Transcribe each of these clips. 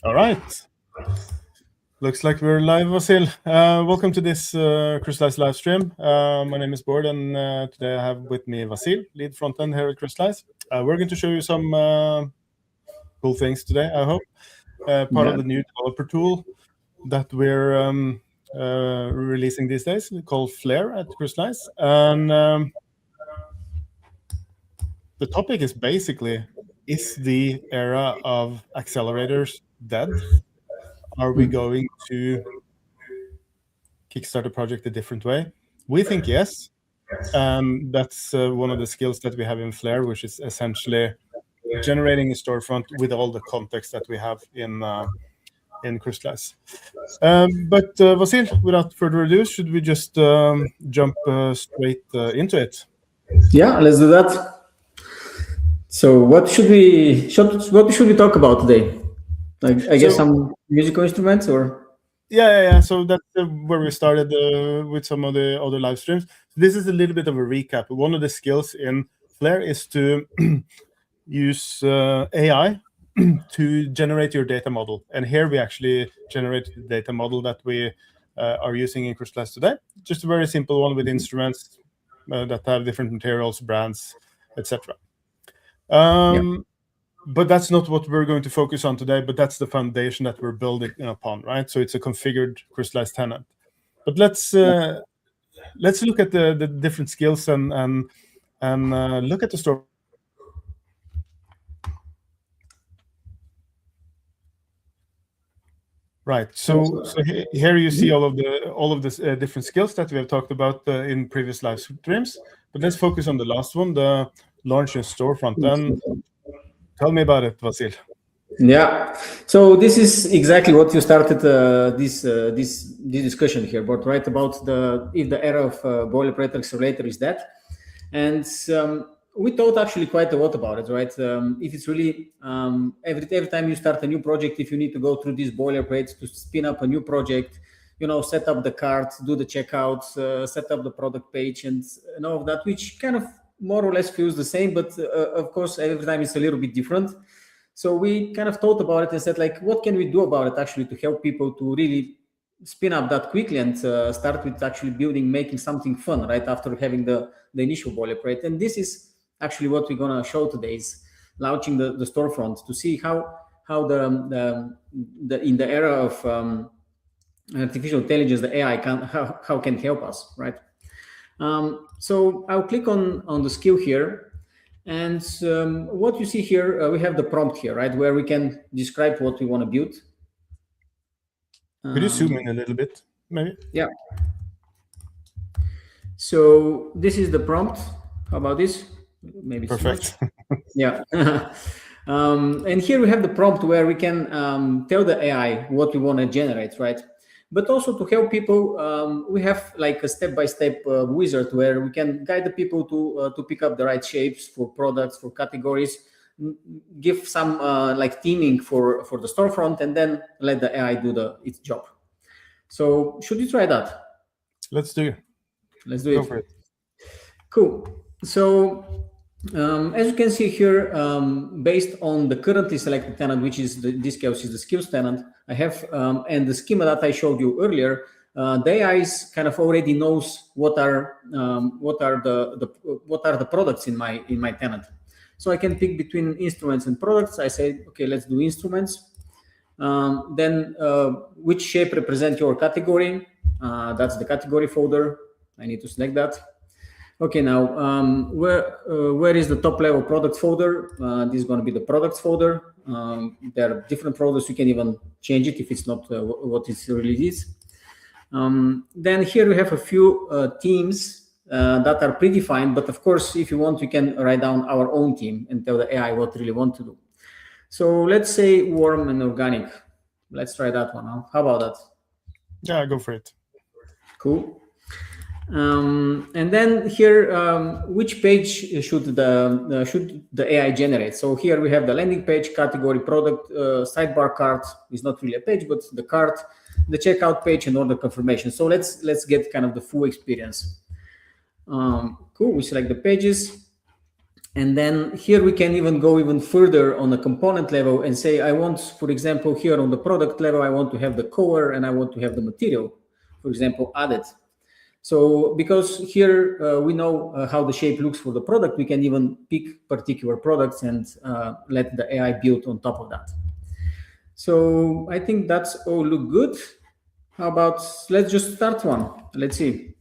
All right. Looks like we're live, Vasil. Welcome to this Crystallize live stream. My name is Bård, and today I have with me Vasil, lead frontend here at Crystallize. We're going to show you some cool things today, I hope. Part of the new developer tool that we're releasing these days called Flare at Crystallize. And the topic is basically, is the era of accelerators dead? Are we going to kickstart a project a different way? We think yes. That's one of the skills that we have in Flare, which is essentially generating a storefront with all the context that we have in Crystallize. But Vasil, without further ado, should we just jump straight into it? Yeah, let's do that. So, what should we talk about today? Like, I guess some musical instruments, or yeah. So that's where we started with some of the other live streams. This is a little bit of a recap. One of the skills in Flare is to use AI to generate your data model. And here we actually generate the data model that we are using in Crystallize today. Just a very simple one with instruments that have different materials, brands, etc. But that's not what we're going to focus on today, but that's the foundation that we're building upon, right? So it's a configured Crystallize tenant. But let's look at the different skills and look at the store. Right. So here you see all of the different skills that we have talked about in previous live streams. But let's focus on the last one, the launch in storefront. And tell me about it, Vasil. Yeah. So this is exactly what you started this discussion here, but right about if the era of boilerplate accelerator is that, and we thought actually quite a lot about it, right? If it's really every time you start a new project, if you need to go through these boilerplates to spin up a new project, set up the cart, do the checkout, set up the product page, and all of that, which kind of more or less feels the same, but of course every time it's a little bit different. So we kind of thought about it and said, like, what can we do about it actually to help people to really spin up that quickly and start with actually making something fun right after having the initial boilerplate. And this is actually what we're gonna show today, is launching the storefront to see how the in the era of artificial intelligence, the AI how can help us, right? So I'll click on the skill here. And what you see here, we have the prompt here, right, where we can describe what we want to build. Could you zoom in a little bit, maybe? Yeah. So this is the prompt. How about this? Maybe perfect. Yeah. And here we have the prompt where we can tell the AI what we want to generate, right? But also to help people, we have like a step-by-step wizard where we can guide the people to pick up the right shapes for products, for categories, give some like theming for the storefront, and then let the AI do its job. So should we try that? Let's do it. Let's do it. Go for it. Cool. So as you can see here, based on the currently selected tenant, which is this case is the skills tenant, I have and the schema that I showed you earlier, the AI kind of already knows what are the products in my tenant. So I can pick between instruments and products. I say, okay, let's do instruments. Then which shape represent your category? That's the category folder. I need to select that. Okay, now where is the top level product folder? This is going to be the products folder. There are different folders. You can even change it if it's not what it really is. Then here we have a few themes that are predefined, but of course, if you want, we can write down our own theme and tell the AI what we really want to do. So let's say warm and organic. Let's try that one now. How about that? Yeah, go for it. Cool. And then here, which page should the AI generate? So here we have the landing page, category, product, sidebar cart is not really a page, but the cart, the checkout page, and order confirmation. So let's get kind of the full experience. Cool. We select the pages. And then here we can even go even further on a component level and say, I want, for example, here on the product level, I want to have the color and I want to have the material, for example, added. So because here we know how the shape looks for the product, we can even pick particular products and let the AI build on top of that. So I think that's all look good. How about, let's just start one. Let's see.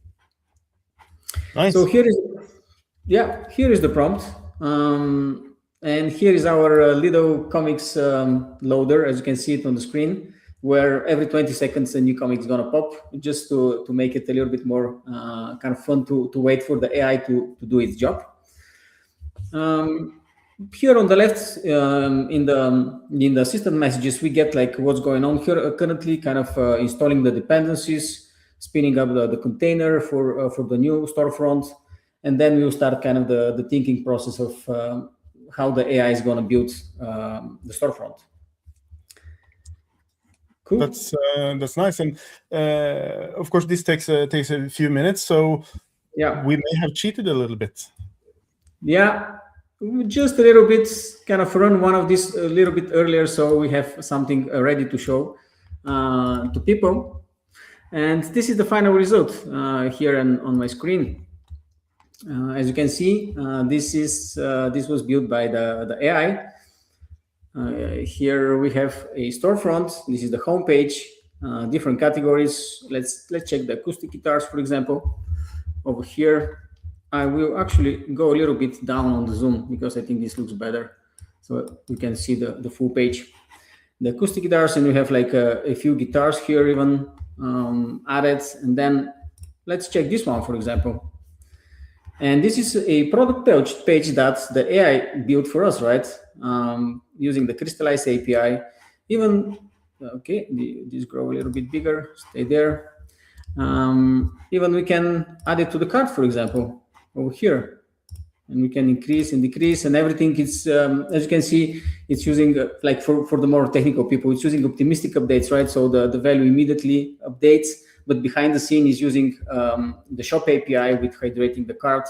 Nice. So here is the prompt. And here is our little comics loader, as you can see it on the screen, where every 20 seconds a new comic is going to pop, just to make it a little bit more kind of fun to wait for the AI to do its job. Here on the left, in the system messages, we get like what's going on here. Currently, kind of installing the dependencies, spinning up the container for the new storefront, and then we'll start kind of the thinking process of how the AI is going to build the storefront. Cool. That's nice, and of course this takes a few minutes, so yeah, we may have cheated a little bit. Yeah, just a little bit, kind of run one of these a little bit earlier, so we have something ready to show to people. And this is the final result here on my screen. As you can see, this was built by the AI. Here we have a storefront. This is the home page, different categories. Let's check the acoustic guitars, for example. Over here, I will actually go a little bit down on the zoom because I think this looks better, so we can see the full page. The acoustic guitars, and we have like a few guitars here even added. And then let's check this one, for example. And this is a product page that the AI built for us, right? Using the Crystallize API. Even, okay, these grow a little bit bigger, stay there. Even we can add it to the cart, for example, over here. And we can increase and decrease, and everything is, as you can see, it's using, like for the more technical people, it's using optimistic updates, right? So the value immediately updates, but behind the scene is using the shop API with hydrating the cart,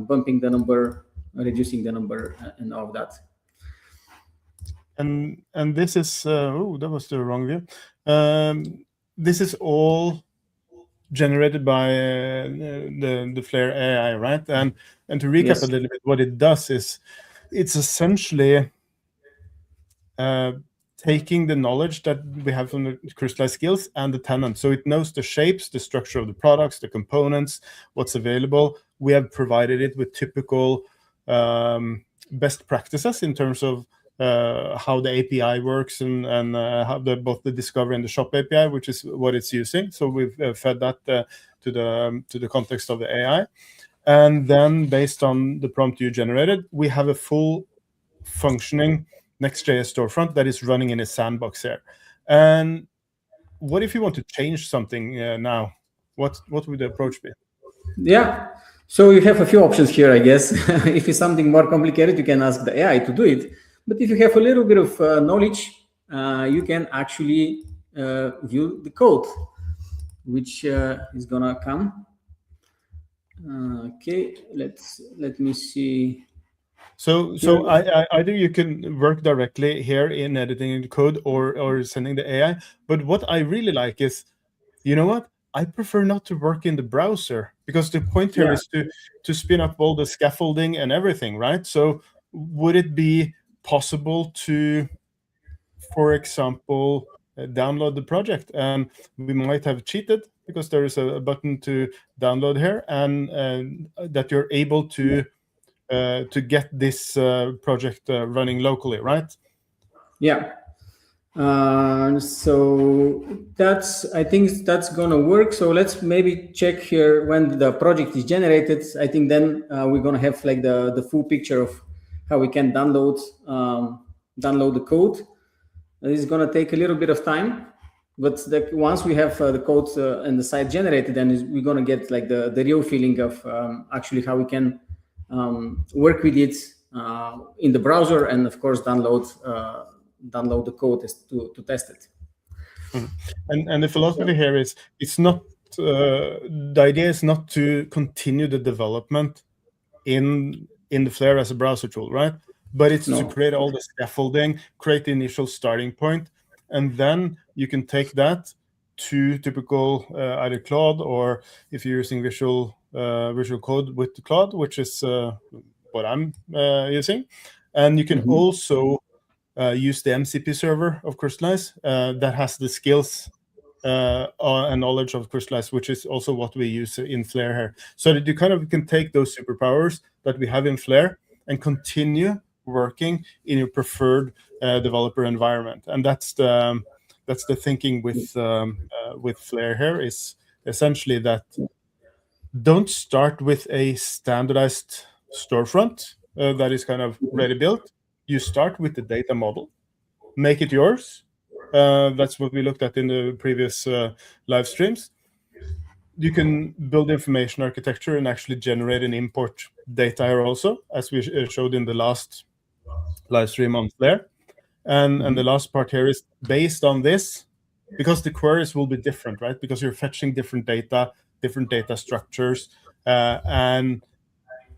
bumping the number, reducing the number, and all of that. And this is, oh, that was the wrong view. This is all generated by the Flare AI, right? And to recap Yes. a little bit, what it does is it's essentially taking the knowledge that we have from the Crystallize skills and the tenant. So it knows the shapes, the structure of the products, the components, what's available. We have provided it with typical best practices in terms of how the API works and how both the Discover and the Shop API, which is what it's using. So we've fed that to the context of the AI, and then based on the prompt you generated, we have a full functioning Next.js storefront that is running in a sandbox here. And what if you want to change something now? What would the approach be? Yeah. So you have a few options here, I guess. If it's something more complicated, you can ask the AI to do it. But if you have a little bit of knowledge, you can actually view the code, which is gonna come. Okay, let me see. So either you can work directly here in editing the code or sending the AI. But what I really like is, you know what? I prefer not to work in the browser, because the point here is to spin up all the scaffolding and everything, right? So would it be possible to, for example, download the project? And we might have cheated because there is a button to download here, and that you're able to get this project running locally, right? Yeah. So I think that's gonna work. So let's maybe check here when the project is generated. I think then we're gonna have like the full picture of how we can download the code. This is gonna take a little bit of time, but once we have the code and the site generated, then we're gonna get like the real feeling of actually how we can work with it in the browser, and of course download the code to test it. And the philosophy here is, it's not the idea is not to continue the development in in the Flare as a browser tool, right? But it's to create all the scaffolding, create the initial starting point, and then you can take that to typical either Claude, or if you're using Visual Code with the Claude, which is what I'm using, and you can also use the MCP server of Crystallize that has the skills and knowledge of Crystallize, which is also what we use in Flare here. So that you kind of can take those superpowers that we have in Flare and continue working in your preferred developer environment. And that's the thinking with Flare here, is essentially that don't start with a standardized storefront that is kind of ready built. You start with the data model, make it yours. That's what we looked at in the previous live streams. You can build information architecture and actually generate and import data here also, as we showed in the last live stream on Flare. And the last part here is based on this, because the queries will be different, right? Because you're fetching different data structures, and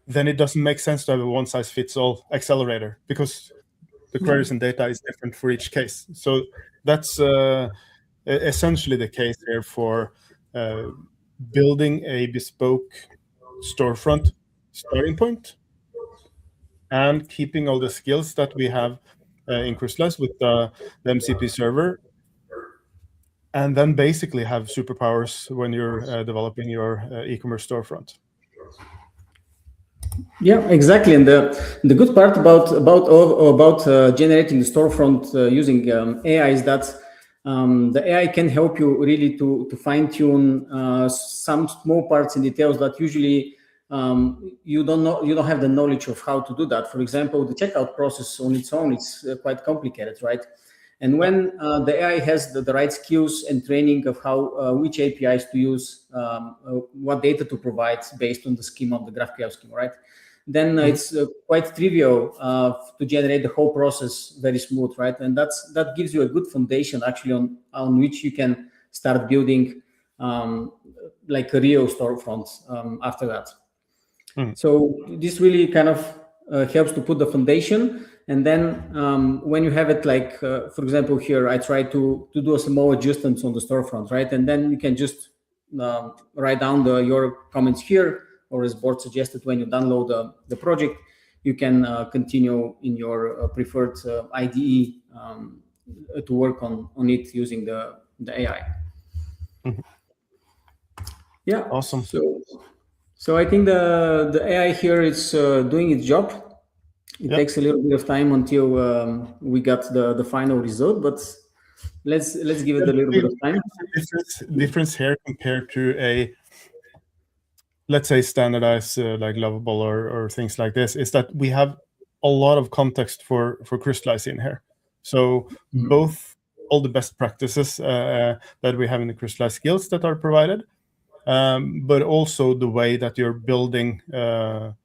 then it doesn't make sense to have a one-size-fits-all accelerator, because the queries and data is different for each case. So that's essentially the case here for building a bespoke storefront starting point and keeping all the skills that we have in Crystallize with the MCP server, and then basically have superpowers when you're developing your e-commerce storefront. Yeah, exactly. And the good part about generating the storefront using AI is that the AI can help you really to fine tune some small parts and details that usually you don't have the knowledge of how to do that. For example, the checkout process on its own is quite complicated, right? And when the AI has the right skills and training of how which APIs to use, what data to provide based on the schema of the GraphQL schema, right? Then it's quite trivial to generate the whole process very smooth, right? And that gives you a good foundation actually on which you can start building like a real storefront after that. So this really kind of helps to put the foundation. And then when you have it, like, for example, here, I try to do a small adjustments on the storefront, right? And then you can just write down your comments here, or as Bort suggested, when you download the project, you can continue in your preferred IDE to work on it using the AI. Yeah. Awesome. So I think the AI here is doing its job. It takes a little bit of time until we got the final result, but let's give it a little bit of time. Difference here compared to a, let's say, standardized like Lovable or things like this, is that we have a lot of context for Crystallize in here. So both all the best practices that we have in the Crystallize skills that are provided, but also the way that you're building the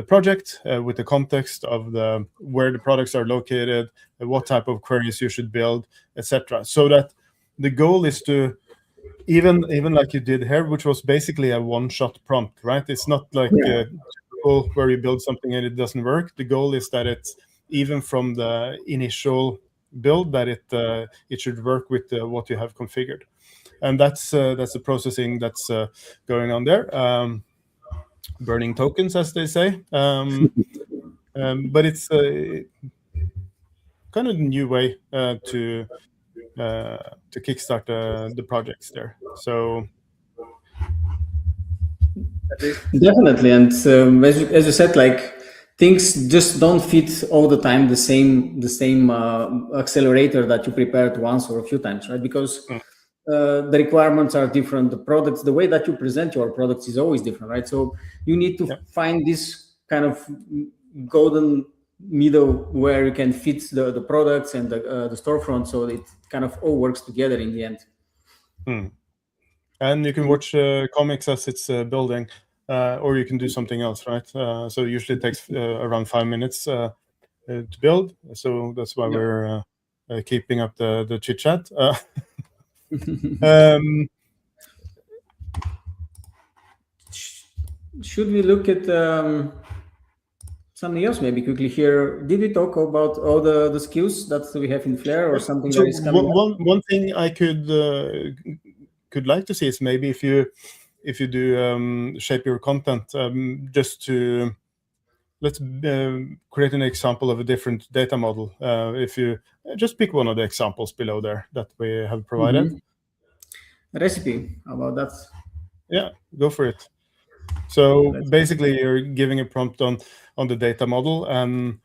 project with the context of where the products are located, what type of queries you should build, etc. So that the goal is to, even like you did here, which was basically a one-shot prompt, right? It's not like where you build something and it doesn't work. The goal is that it's even from the initial build that it should work with what you have configured, and that's the processing that's going on there. Burning tokens, as they say, but it's kind of a new way to kickstart the projects there. So definitely, and as you said, like, things just don't fit all the time the same accelerator that you prepared once or a few times, right? Because the requirements are different. The products, the way that you present your products is always different, right? So you need to find this kind of golden middle where you can fit the products and the storefront, so it kind of all works together in the end. And you can watch comics as it's building, or you can do something else, right? So usually it takes around 5 minutes to build. So that's why we're keeping up the chit chat. Should we look at something else maybe quickly here. Did we talk about all the skills that we have in Flare, or something So that is coming up? one thing I could like to see is maybe if you do shape your content, just to let's create an example of a different data model. If you just pick one of the examples below there that we have provided. Recipe, how about that? Yeah, go for it. So basically, you're giving a prompt on the data model, and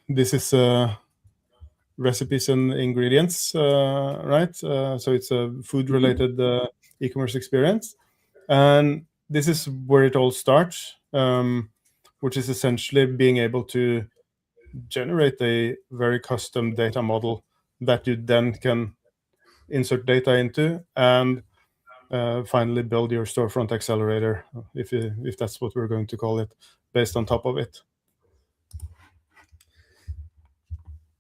this is recipes and ingredients, right? So it's a food-related e-commerce experience, and this is where it all starts, which is essentially being able to generate a very custom data model that you then can insert data into and finally build your storefront accelerator, if that's what we're going to call it, based on top of it.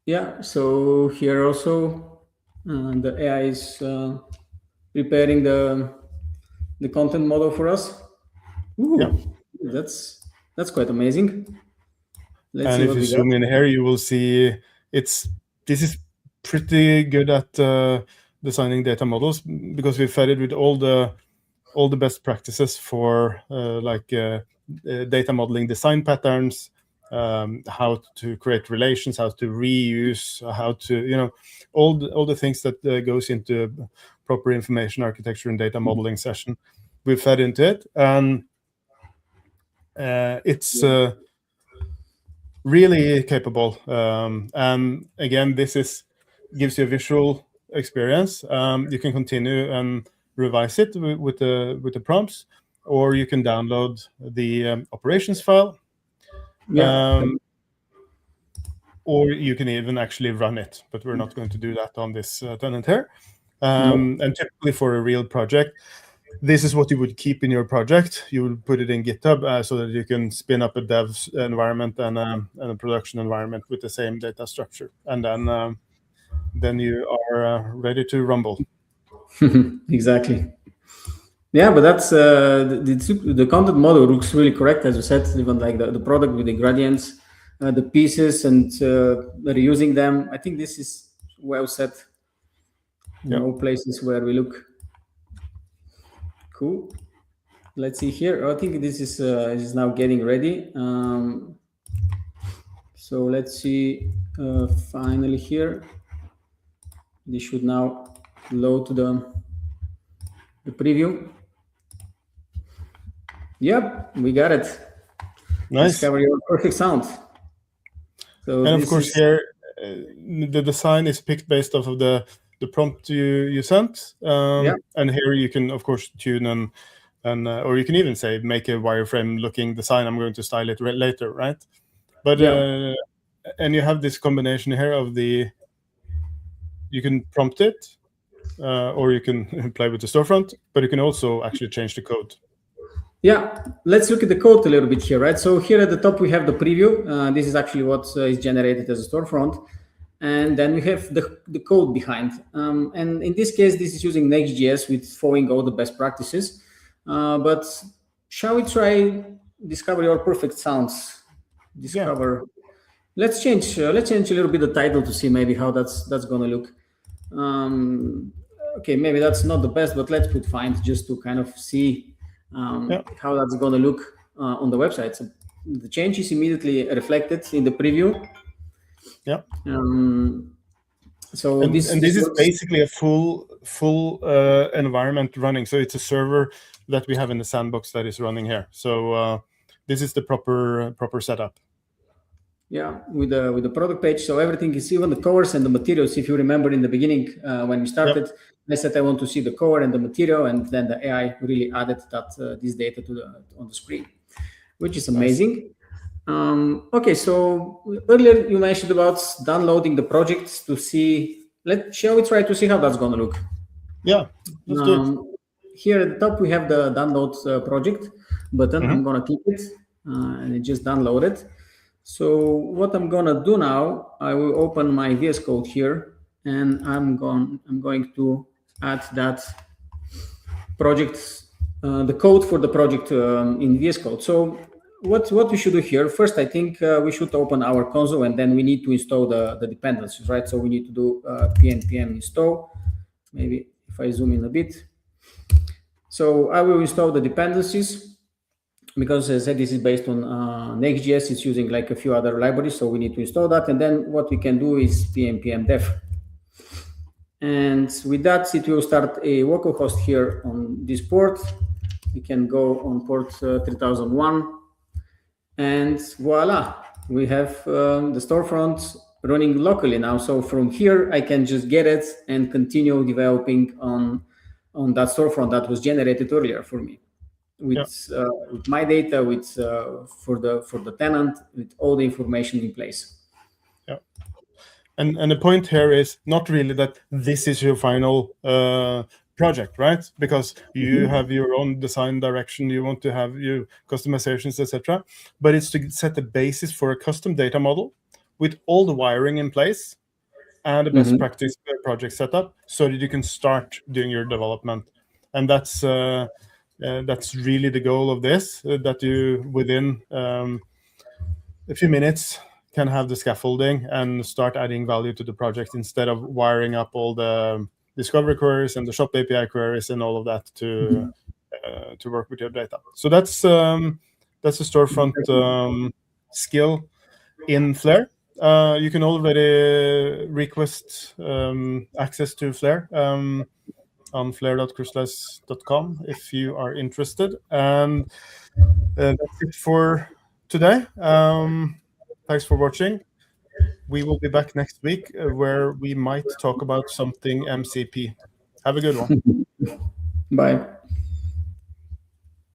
Yeah, so here also the AI is preparing the content model for us. Ooh, Yeah. That's quite amazing. Let's and see if what you we zoom got. in here, you will see this is pretty good at designing data models, because we fed it with all the best practices for data modeling design patterns, how to create relations, how to reuse, how to all the things that goes into proper information architecture and data modeling session. We fed into it, and it's really capable. And again, this gives you a visual experience. You can continue and revise it with the prompts, or you can download the operations file. Yeah. Or you can even actually run it, but we're not going to do that on this tenant here. Nope. And typically for a real project, this is what you would keep in your project. You would put it in GitHub so that you can spin up a dev environment and a production environment with the same data structure, and then you are ready to rumble. Exactly. Yeah, but that's the content model looks really correct, as you said. Even like the product with the gradients, the pieces, and reusing them. I think this is well set in all places where we look. Cool. Let's see here. I think this is now getting ready. So let's see. Finally here, this should now load to the preview. Yep, we got it. Nice. Discover your perfect sound. So and of course here the design is picked based off of the prompt you sent. And here you can of course tune and or you can even say make a wireframe looking design. I'm going to style it later, right? But and you have this combination here of you can prompt it, or you can play with the storefront, but you can also actually change the code. Yeah, let's look at the code a little bit here, right? So here at the top, we have the preview. This is actually what is generated as a storefront. And then we have the code behind. And in this case, this is using Next.js with following all the best practices. But shall we try discover your perfect sounds? Discover. Yeah. Let's change a little bit the title to see maybe how that's going to look. Okay, maybe that's not the best, but let's put find just to kind of see how that's going to look on the website. So the change is immediately reflected in the preview. Yeah. So this is basically a full environment running. So it's a server that we have in the sandbox that is running here. So this is the proper setup. Yeah, with the product page. So everything is, even the covers and the materials. If you remember in the beginning when we started, I said I want to see the cover and the material, and then the AI really added that this data on the screen, which is amazing. Nice. Okay, so earlier you mentioned about downloading the projects to see. Shall we try to see how that's going to look? Yeah, let's do it. Here at the top we have the download project button. I'm going to click it and it just downloaded. So what I'm gonna do now, I will open my VS Code here, and I'm going to add that project, the code for the project in VS Code. So what we should do here, first, I think we should open our console, and then we need to install the dependencies, right? So we need to do pnpm install. Maybe if I zoom in a bit. So I will install the dependencies, because as I said, this is based on Next.js. It's using like a few other libraries, so we need to install that. And then what we can do is pnpm dev. And with that, it will start a localhost here on this port. We can go on port 3001. And voila, we have the storefront running locally now. So from here, I can just get it and continue developing on that storefront that was generated earlier for me, with my data, with for the tenant, with all the information in place. Yeah. And the point here is not really that this is your final project, right? Because you have your own design direction, you want to have your customizations, etc. But it's to set the basis for a custom data model with all the wiring in place and the best practice project setup, so that you can start doing your development. And that's really the goal of this, that you within a few minutes can have the scaffolding and start adding value to the project, instead of wiring up all the discovery queries and the shop API queries and all of that to work with your data. So that's a storefront skill in Flare. You can already request access to Flare on flare.crystallize.com if you are interested. And that's it for today. Thanks for watching. We will be back next week where we might talk about something MCP. Have a good one. Bye.